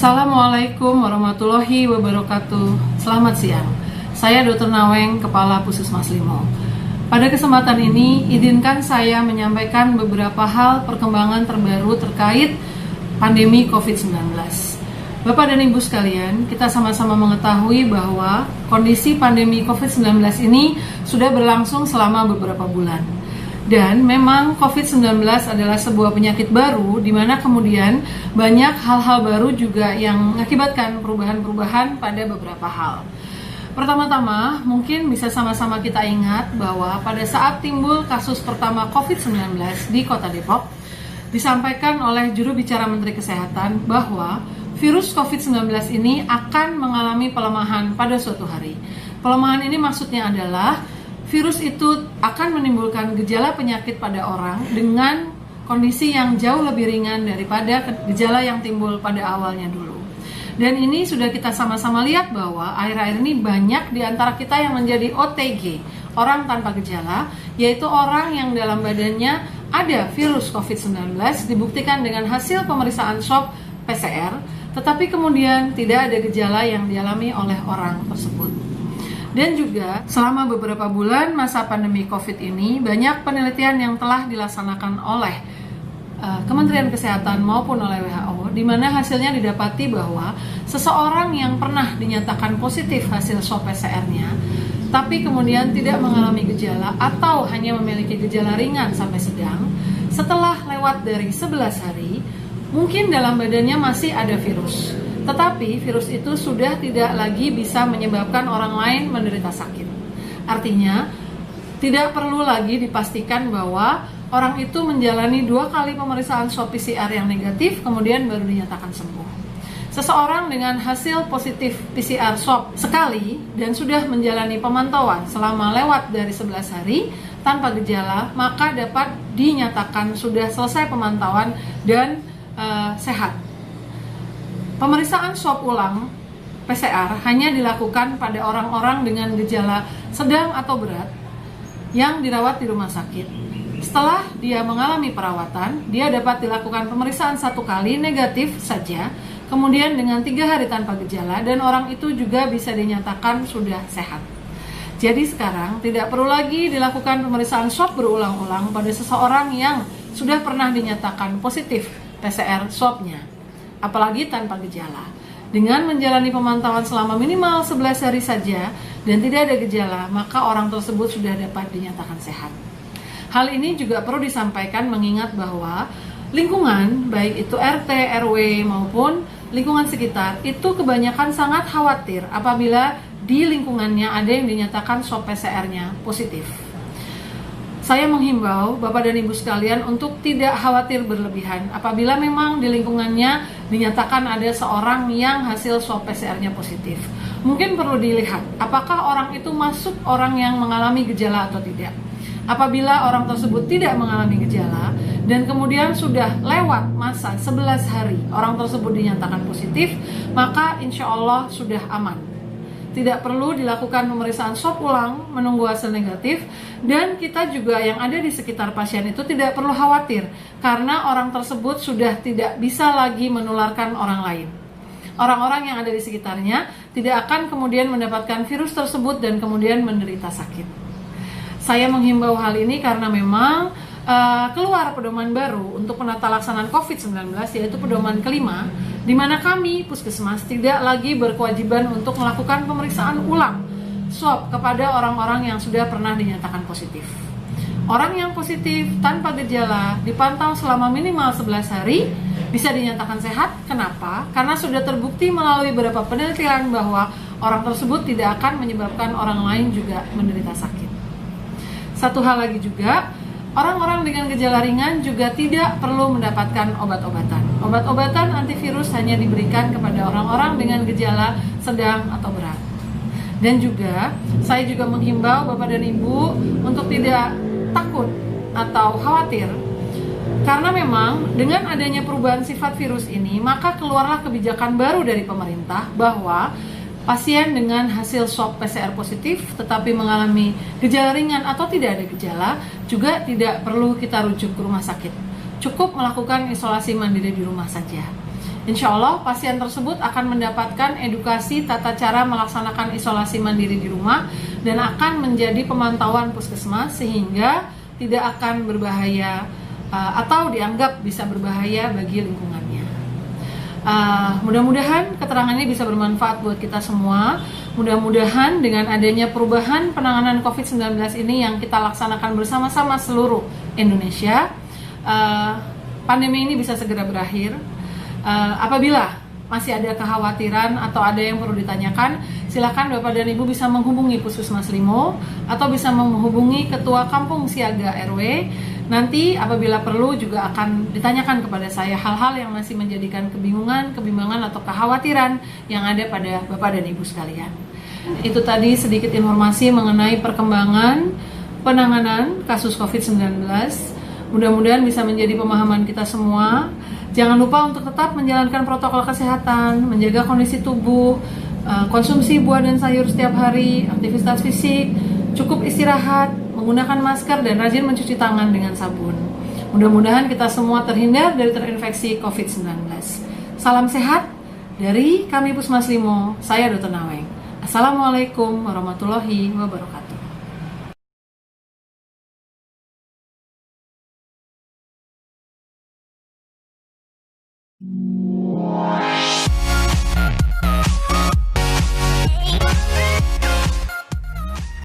Assalamualaikum warahmatullahi wabarakatuh. Selamat siang. Saya Dr. Naweng, Kepala Puskesmas Limo. Pada kesempatan ini, izinkan saya menyampaikan beberapa hal perkembangan terbaru terkait pandemi COVID-19. Bapak dan Ibu sekalian, kita sama-sama mengetahui bahwa kondisi pandemi COVID-19 ini sudah berlangsung selama beberapa bulan. Dan memang COVID-19 adalah sebuah penyakit baru di mana kemudian banyak hal-hal baru juga yang mengakibatkan perubahan-perubahan pada beberapa hal. Pertama-tama, mungkin bisa sama-sama kita ingat bahwa pada saat timbul kasus pertama COVID-19 di Kota Depok, disampaikan oleh juru bicara Menteri Kesehatan bahwa virus COVID-19 ini akan mengalami pelemahan pada suatu hari. Pelemahan ini maksudnya adalah virus itu akan menimbulkan gejala penyakit pada orang dengan kondisi yang jauh lebih ringan daripada gejala yang timbul pada awalnya dulu. Dan ini sudah kita sama-sama lihat bahwa akhir-akhir ini banyak di antara kita yang menjadi OTG, orang tanpa gejala, yaitu orang yang dalam badannya ada virus COVID-19 dibuktikan dengan hasil pemeriksaan swab PCR, tetapi kemudian tidak ada gejala yang dialami oleh orang tersebut. Dan juga selama beberapa bulan masa pandemi COVID ini, banyak penelitian yang telah dilaksanakan oleh Kementerian Kesehatan maupun oleh WHO, di mana hasilnya didapati bahwa seseorang yang pernah dinyatakan positif hasil swab PCR-nya, tapi kemudian tidak mengalami gejala atau hanya memiliki gejala ringan sampai sedang, setelah lewat dari 11 hari, mungkin dalam badannya masih ada virus. Tetapi virus itu sudah tidak lagi bisa menyebabkan orang lain menderita sakit. Artinya, tidak perlu lagi dipastikan bahwa orang itu menjalani 2 kali pemeriksaan swab PCR yang negatif, kemudian baru dinyatakan sembuh. Seseorang dengan hasil positif PCR swab sekali dan sudah menjalani pemantauan selama lewat dari 11 hari tanpa gejala, maka dapat dinyatakan sudah selesai pemantauan dan sehat. Pemeriksaan swab ulang PCR hanya dilakukan pada orang-orang dengan gejala sedang atau berat yang dirawat di rumah sakit. Setelah dia mengalami perawatan, dia dapat dilakukan pemeriksaan 1 kali negatif saja, kemudian dengan 3 hari tanpa gejala, dan orang itu juga bisa dinyatakan sudah sehat. Jadi sekarang tidak perlu lagi dilakukan pemeriksaan swab berulang-ulang pada seseorang yang sudah pernah dinyatakan positif PCR swabnya, apalagi tanpa gejala. Dengan menjalani pemantauan selama minimal 11 hari saja dan tidak ada gejala, maka orang tersebut sudah dapat dinyatakan sehat. Hal ini juga perlu disampaikan mengingat bahwa lingkungan, baik itu RT, RW maupun lingkungan sekitar, itu kebanyakan sangat khawatir apabila di lingkungannya ada yang dinyatakan swab PCR-nya positif. Saya menghimbau Bapak dan Ibu sekalian untuk tidak khawatir berlebihan apabila memang di lingkungannya dinyatakan ada seorang yang hasil swab PCR-nya positif. Mungkin perlu dilihat apakah orang itu masuk orang yang mengalami gejala atau tidak. Apabila orang tersebut tidak mengalami gejala dan kemudian sudah lewat masa 11 hari orang tersebut dinyatakan positif, maka insya Allah sudah aman. Tidak perlu dilakukan pemeriksaan swab ulang menunggu hasil negatif, dan kita juga yang ada di sekitar pasien itu tidak perlu khawatir karena orang tersebut sudah tidak bisa lagi menularkan orang lain. Orang-orang yang ada di sekitarnya tidak akan kemudian mendapatkan virus tersebut dan kemudian menderita sakit. Saya menghimbau hal ini karena memang keluar pedoman baru untuk penata laksanaan COVID-19, yaitu pedoman kelima, di mana kami Puskesmas tidak lagi berkewajiban untuk melakukan pemeriksaan ulang swab kepada orang-orang yang sudah pernah dinyatakan positif. Orang yang positif tanpa gejala dipantau selama minimal 11 hari bisa dinyatakan sehat. Kenapa? Karena sudah terbukti melalui beberapa penelitian bahwa orang tersebut tidak akan menyebabkan orang lain juga menderita sakit. Satu hal lagi juga, orang-orang dengan gejala ringan juga tidak perlu mendapatkan obat-obatan. Obat-obatan antivirus hanya diberikan kepada orang-orang dengan gejala sedang atau berat. Dan juga, saya juga menghimbau Bapak dan Ibu untuk tidak takut atau khawatir. Karena memang dengan adanya perubahan sifat virus ini, maka keluarlah kebijakan baru dari pemerintah bahwa pasien dengan hasil swab PCR positif tetapi mengalami gejala ringan atau tidak ada gejala juga tidak perlu kita rujuk ke rumah sakit. Cukup melakukan isolasi mandiri di rumah saja. Insya Allah pasien tersebut akan mendapatkan edukasi tata cara melaksanakan isolasi mandiri di rumah dan akan menjadi pemantauan puskesmas sehingga tidak akan berbahaya atau dianggap bisa berbahaya bagi lingkungannya. Mudah-mudahan keterangan ini bisa bermanfaat buat kita semua. Mudah-mudahan dengan adanya perubahan penanganan COVID-19 ini yang kita laksanakan bersama-sama seluruh Indonesia, pandemi ini bisa segera berakhir. Apabila masih ada kekhawatiran atau ada yang perlu ditanyakan, silakan Bapak dan Ibu bisa menghubungi Puskesmas Limo atau bisa menghubungi Ketua Kampung Siaga RW. Nanti apabila perlu juga akan ditanyakan kepada saya hal-hal yang masih menjadikan kebimbangan atau kekhawatiran yang ada pada Bapak dan Ibu sekalian. Itu tadi sedikit informasi mengenai perkembangan penanganan kasus COVID-19. Mudah-mudahan bisa menjadi pemahaman kita semua. Jangan lupa untuk tetap menjalankan protokol kesehatan, menjaga kondisi tubuh, konsumsi buah dan sayur setiap hari, aktivitas fisik, cukup istirahat, menggunakan masker, dan rajin mencuci tangan dengan sabun. Mudah-mudahan kita semua terhindar dari terinfeksi COVID-19. Salam sehat dari kami Puskesmas Limo, saya Dr. Naweng. Assalamualaikum warahmatullahi wabarakatuh.